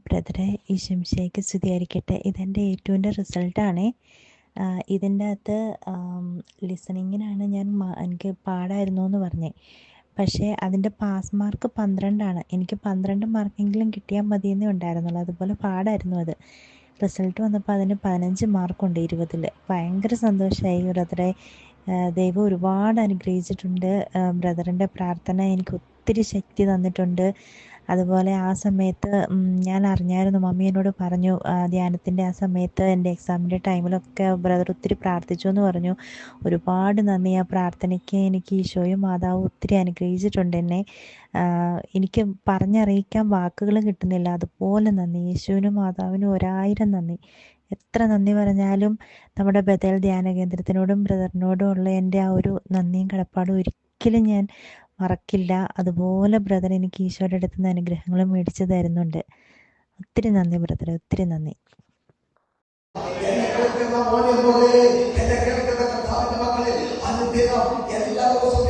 ബ്രദറെ, ഈശംശയ്ക്ക് സ്തുതിയായിരിക്കട്ടെ. ഇതെൻ്റെ ഏറ്റവുൻ്റെ റിസൾട്ടാണേ. ഇതിൻ്റെ അകത്ത് ലിസണിങ്ങിനാണ് എനിക്ക് പാടായിരുന്നു എന്ന് പറഞ്ഞേ. പക്ഷേ അതിൻ്റെ പാസ് മാർക്ക് 12 എനിക്ക് 12 മാർക്കെങ്കിലും കിട്ടിയാൽ മതിയെന്നേ ഉണ്ടായിരുന്നുള്ളൂ. അതുപോലെ പാടായിരുന്നു അത്. റിസൾട്ട് വന്നപ്പോൾ അതിന് 15 മാർക്കുണ്ട് 20-ൽ. ഭയങ്കര സന്തോഷമായി ബ്രദറെ. ദൈവം ഒരുപാട് അനുഗ്രഹിച്ചിട്ടുണ്ട്. ബ്രദറിൻ്റെ പ്രാർത്ഥന എനിക്ക് ഒത്തിരി ശക്തി തന്നിട്ടുണ്ട്. അതുപോലെ ആ സമയത്ത് ഞാൻ അറിഞ്ഞായിരുന്നു, മമ്മി എന്നോട് പറഞ്ഞു, ധ്യാനത്തിൻ്റെ ആ സമയത്ത് എൻ്റെ എക്സാമിൻ്റെ ടൈമിലൊക്കെ ബ്രദർ ഒത്തിരി പ്രാർത്ഥിച്ചു എന്ന് പറഞ്ഞു. ഒരുപാട് നന്ദി. ആ പ്രാർത്ഥനയ്ക്ക് എനിക്ക് ഈശോയും മാതാവും ഒത്തിരി അനുഗ്രഹിച്ചിട്ടുണ്ട് എന്നെ. എനിക്ക് പറഞ്ഞറിയിക്കാൻ വാക്കുകൾ കിട്ടുന്നില്ല. അതുപോലെ നന്ദി. യേശുവിനും മാതാവിനും 1000 നന്ദി. എത്ര നന്ദി പറഞ്ഞാലും നമ്മുടെ ബഥേൽ ധ്യാന കേന്ദ്രത്തിനോടും ബ്രദറിനോടും ഉള്ള എൻ്റെ ആ ഒരു നന്ദിയും കടപ്പാടും ഒരിക്കലും ഞാൻ മറക്കില്ല. അതുപോലെ ബ്രദർ എനിക്ക് ഈശോയുടെ അടുത്ത് നിന്ന് അനുഗ്രഹങ്ങളും മേടിച്ചു തരുന്നുണ്ട്. ഒത്തിരി നന്ദി ബ്രദറെ, ഒത്തിരി നന്ദി. എല്ലാ ദിവസവും